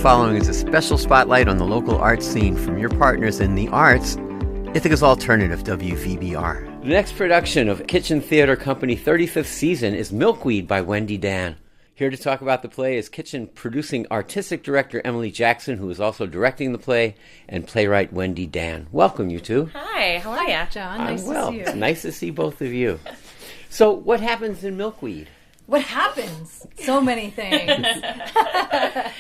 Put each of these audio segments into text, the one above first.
following is a special spotlight on the local arts scene from your partners in the arts, Ithaca's alternative WVBR. The next production of Kitchen Theater Company 35th season is Milkweed by Wendy Dann. Here to talk about the play is Kitchen producing artistic director Emily Jackson, who is also directing the play, and playwright Wendy Dann. Welcome, you two. Hi, how are you? John, nice to see you. It's nice to see both of you. So, what happens in Milkweed? What happens? So many things.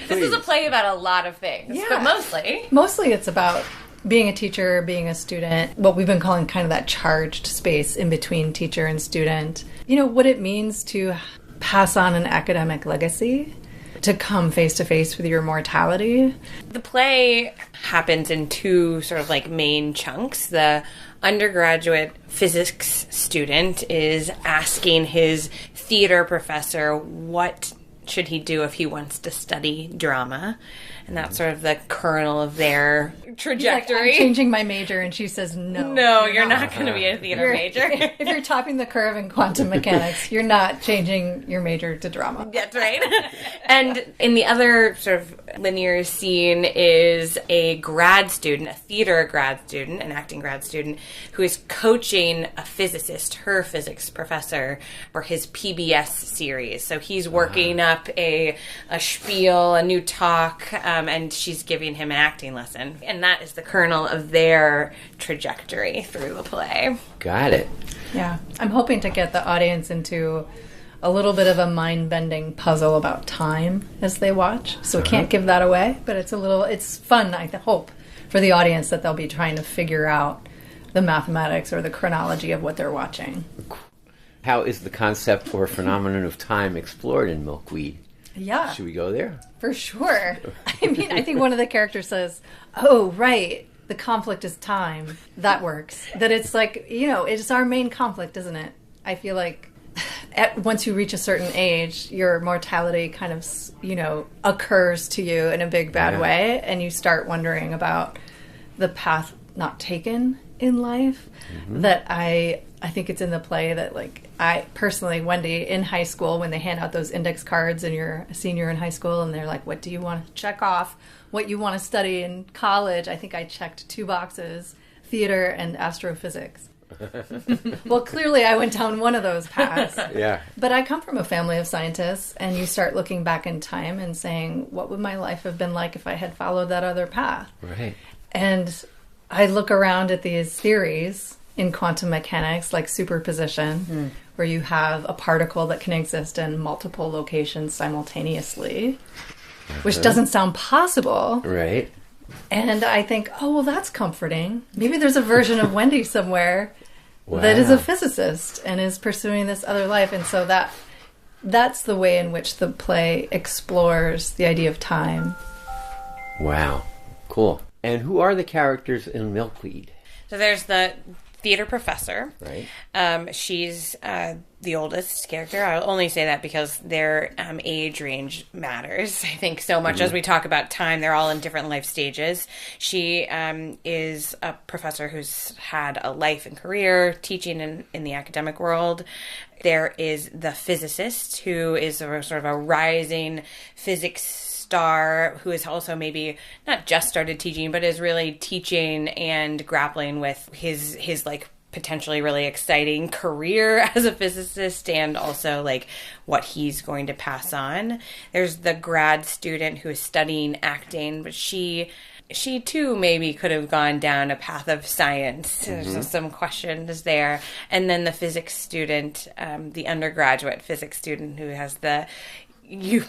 This is a play about a lot of things, but mostly. Mostly it's about being a teacher, being a student, what we've been calling kind of that charged space in between teacher and student. You know, what it means to pass on an academic legacy, to come face to face with your mortality. The play happens in two sort of like main chunks. The undergraduate physics student is asking his theater professor what should he do if he wants to study drama. And that's sort of the kernel of their trajectory. Like, I'm changing my major, and she says, no. No, you're not going to be a theater major. If you're topping the curve in quantum mechanics, you're not changing your major to drama. That's right. And in the other sort of linear scene is a grad student, a theater grad student, an acting grad student, who is coaching a physicist, her physics professor, for his PBS series. So he's working up a spiel, a new talk, and she's giving him an acting lesson. And that is the kernel of their trajectory through the play. Got it. Yeah. I'm hoping to get the audience into a little bit of a mind-bending puzzle about time as they watch. So we can't give that away, but it's fun, I hope, for the audience that they'll be trying to figure out the mathematics or the chronology of what they're watching. How is the concept or phenomenon of time explored in Milkweed? Yeah. Should we go there? For sure. I mean, I think one of the characters says, oh, right, the conflict is time. That works. That it's like, you know, it's our main conflict, isn't it? I feel like once you reach a certain age, your mortality kind of, you know, occurs to you in a big, bad way, and you start wondering about the path not taken in life. That I think it's in the play that, like, I personally, Wendy, in high school, when they hand out those index cards and you're a senior in high school and they're like, what do you want to check off? What you want to study in college? I think I checked 2 boxes, theater and astrophysics. Well, clearly I went down one of those paths. Yeah. But I come from a family of scientists, and you start looking back in time and saying, what would my life have been like if I had followed that other path? Right. And I look around at these theories in quantum mechanics, like superposition, where you have a particle that can exist in multiple locations simultaneously, which doesn't sound possible. Right. And I think, oh, well, that's comforting. Maybe there's a version of Wendy somewhere that is a physicist and is pursuing this other life. And so that's the way in which the play explores the idea of time. Wow. Cool. And who are the characters in Milkweed? So there's the theater professor. Right. She's the oldest character. I'll only say that because their age range matters. I think so much as we talk about time, they're all in different life stages. She is a professor who's had a life and career teaching in the academic world. There is the physicist, who is sort of a rising physics star, who is also maybe not just started teaching, but is really teaching and grappling with his like potentially really exciting career as a physicist, and also like what he's going to pass on. There's the grad student who is studying acting, but she too maybe could have gone down a path of science. There's some questions there. And then the physics student, the undergraduate physics student, who has the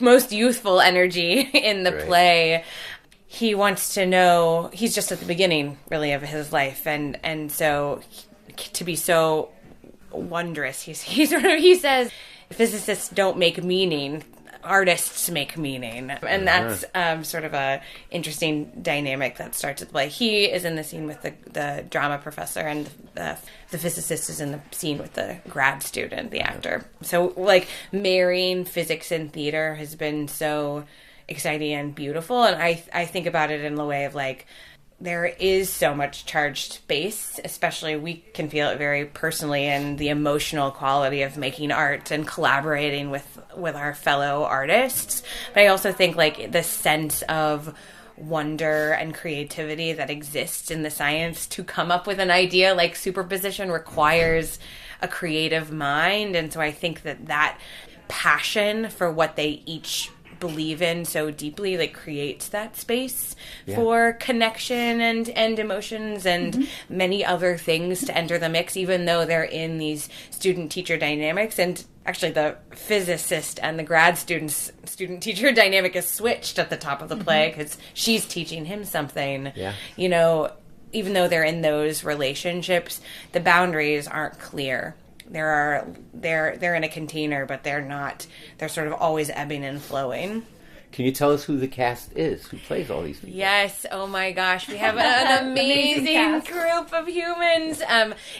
most youthful energy in the play. He wants to know, he's just at the beginning really of his life, and so to be so wondrous, he says physicists don't make meaning, artists make meaning. And that's sort of a interesting dynamic that starts at the play. He is in the scene with the drama professor, and the physicist is in the scene with the grad student, the actor. So, like, marrying physics and theater has been so exciting and beautiful. And I think about it in the way of, like, there is so much charged space, especially we can feel it very personally in the emotional quality of making art and collaborating with our fellow artists. But I also think like the sense of wonder and creativity that exists in the science to come up with an idea like superposition requires a creative mind. And so I think that passion for what they each believe in so deeply like creates that space for connection and emotions and many other things to enter the mix, even though they're in these student-teacher dynamics. And actually the physicist and the grad student-teacher dynamic is switched at the top of the play because she's teaching him something. You know, even though they're in those relationships, the boundaries aren't clear. They're in a container, but they're not. They're sort of always ebbing and flowing. Can you tell us who the cast is? Who plays all these people? Yes. Oh my gosh. We have an amazing group of humans.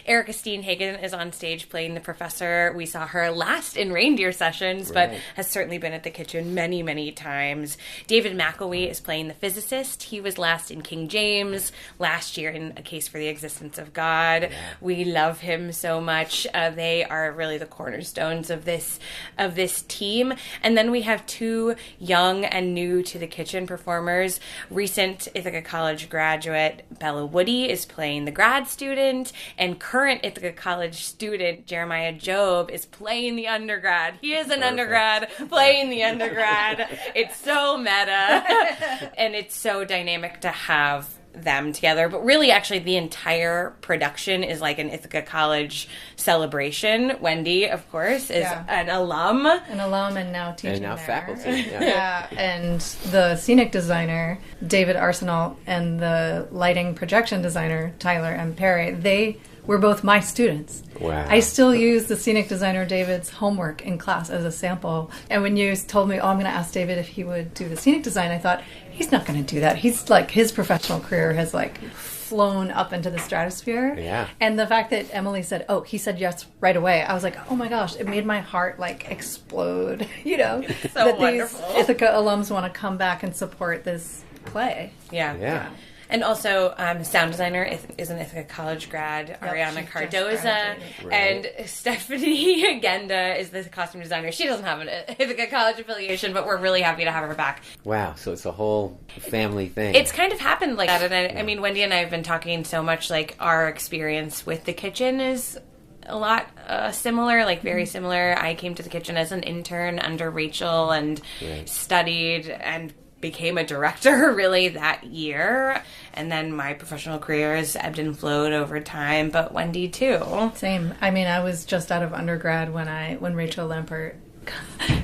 Erica Steenhagen is on stage playing the professor. We saw her last in Reindeer Sessions, but has certainly been at the kitchen many, many times. David McElwee is playing the physicist. He was last in King James, last year in A Case for the Existence of God. Yeah. We love him so much. They are really the cornerstones of this team. And then we have two young and new to the kitchen performers. Recent Ithaca College graduate Bella Woody is playing the grad student, and current Ithaca College student Jeremiah Job is playing the undergrad. He is an undergrad playing the undergrad. It's so meta, and it's so dynamic to have them together. But really, actually, the entire production is like an Ithaca College celebration. Wendy, of course, is an alum. And now teaching and now there. Faculty. And the scenic designer, David Arsenal, and the lighting projection designer, Tyler M. Perry, they were both my students. Wow. I still use the scenic designer David's homework in class as a sample. And when you told me, I'm going to ask David if he would do the scenic design, I thought, he's not going to do that. He's like, his professional career has like flown up into the stratosphere. Yeah. And the fact that Emily said, he said yes right away, I was like, oh my gosh, it made my heart like explode, you know, so that wonderful. These Ithaca alums want to come back and support this play. Yeah. And also, sound designer is an Ithaca College grad, Ariana Cardoza. And Stephanie Agenda is the costume designer. She doesn't have an Ithaca College affiliation, but we're really happy to have her back. Wow, so it's a whole family thing. It's kind of happened like that. And I mean, Wendy and I have been talking so much, like, our experience with the kitchen is a lot similar, like very similar. I came to the kitchen as an intern under Rachel and studied and became a director really that year, and then my professional career has ebbed and flowed over time, but Wendy too. Same. I mean, I was just out of undergrad when Rachel Lampert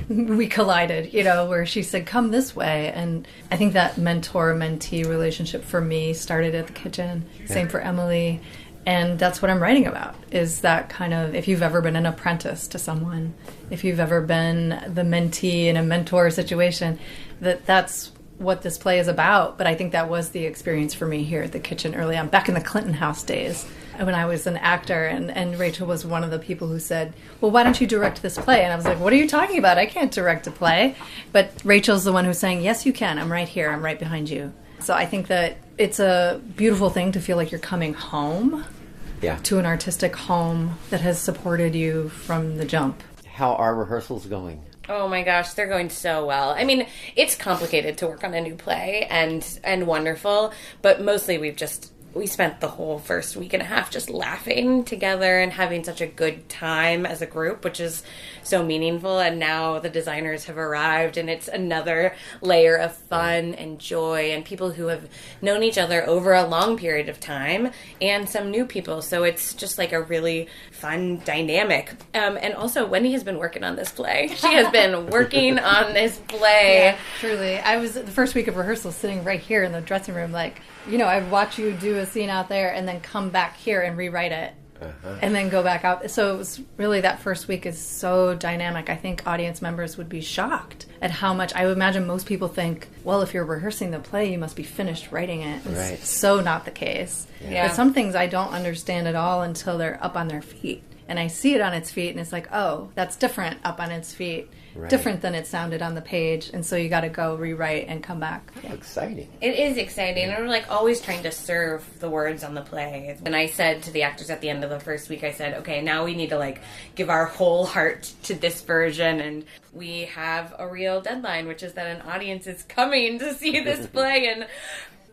we collided, you know, where she said, come this way. And I think that mentor-mentee relationship for me started at the kitchen. Same for Emily. And that's what I'm writing about, is that kind of, if you've ever been an apprentice to someone, if you've ever been the mentee in a mentor situation, that's what this play is about. But I think that was the experience for me here at the kitchen early on, back in the Clinton House days, when I was an actor, and Rachel was one of the people who said, well, why don't you direct this play? And I was like, what are you talking about? I can't direct a play. But Rachel's the one who's saying, yes, you can. I'm right here. I'm right behind you. So I think that it's a beautiful thing to feel like you're coming home to an artistic home that has supported you from the jump. How are rehearsals going? Oh my gosh, they're going so well. I mean, it's complicated to work on a new play and wonderful, but mostly we spent the whole first week and a half just laughing together and having such a good time as a group, which is so meaningful. And now the designers have arrived, and it's another layer of fun and joy, and people who have known each other over a long period of time, and some new people. So it's just like a really fun dynamic. And also, Wendy has been working on this play. She has been working on this play. Yeah, truly. I was the first week of rehearsal sitting right here in the dressing room, like, you know, I'd watch you do a scene out there and then come back here and rewrite it and then go back out. So it was really, that first week is so dynamic. I think audience members would be shocked at how much. I would imagine most people think, well, if you're rehearsing the play, you must be finished writing it. It's so not the case. Yeah. But some things I don't understand at all until they're up on their feet. and I see it on its feet, and it's like, oh, that's different up on its feet. Right. Different than it sounded on the page, and so you got to go rewrite and come back. Yeah. Exciting. It is exciting, and we're like always trying to serve the words on the play. And I said to the actors at the end of the first week, I said, okay, now we need to like give our whole heart to this version, and we have a real deadline, which is that an audience is coming to see this play in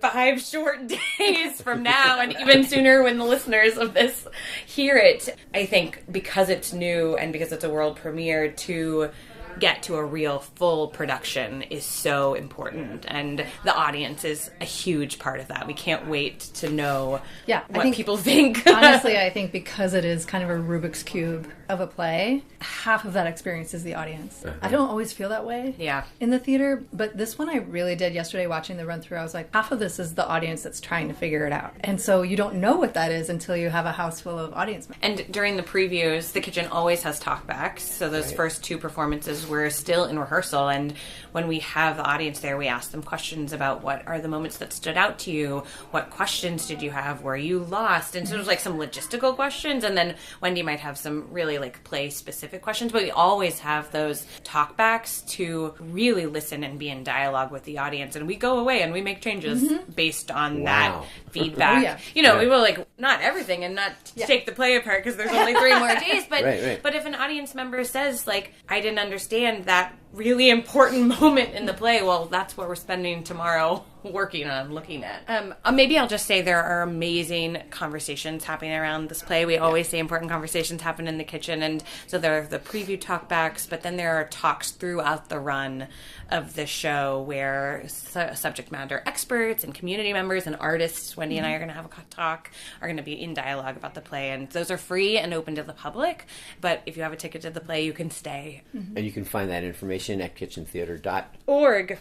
5 short days from now, and even sooner when the listeners of this hear it. I think because it's new and because it's a world premiere, to get to a real full production is so important, and the audience is a huge part of that. We can't wait to know what people think. Honestly, I think because it is kind of a Rubik's Cube of a play, half of that experience is the audience. I don't always feel that way in the theater, but this one I really did yesterday watching the run through. I was like, half of this is the audience that's trying to figure it out. And so you don't know what that is until you have a house full of audience members. And during the previews, the kitchen always has talkbacks. So those first 2 performances we're still in rehearsal, and when we have the audience there, we ask them questions about what are the moments that stood out to you, what questions did you have, were you lost, and so there's like some logistical questions, and then Wendy might have some really like play specific questions, but we always have those talkbacks to really listen and be in dialogue with the audience, and we go away and we make changes based on that feedback. We will like not everything and not take the play apart because there's only 3 more days, but but if an audience member says like, I didn't understand that really important moment in the play, well, that's what we're spending tomorrow working on, looking at. Maybe I'll just say there are amazing conversations happening around this play. We always say important conversations happen in the kitchen, and so there are the preview talkbacks, but then there are talks throughout the run of the show where subject matter experts and community members and artists, Wendy and I are going to have a talk, are going to be in dialogue about the play, and those are free and open to the public, but if you have a ticket to the play, you can stay. And you can find that information at kitchentheater.org.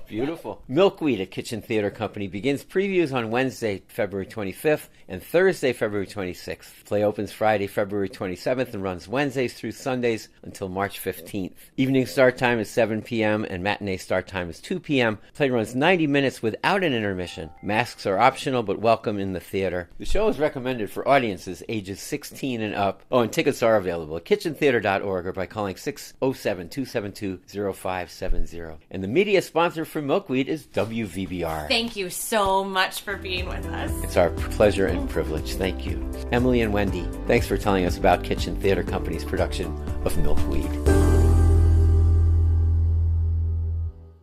Beautiful. Milkweed at Kitchen Theater Company begins previews on Wednesday, February 25th and Thursday, February 26th. Play opens Friday, February 27th and runs Wednesdays through Sundays until March 15th. Evening start time is 7 p.m. and matinee start time is 2 p.m. Play runs 90 minutes without an intermission. Masks are optional but welcome in the theater. The show is recommended for audiences ages 16 and up. Oh, and tickets are available at kitchentheater.org or by calling 607-272-0570. And the media sponsor for Milkweed is WVBR. Thank you so much for being with us. It's our pleasure and privilege. Thank you. Emily and Wendy, thanks for telling us about Kitchen Theater Company's production of Milkweed.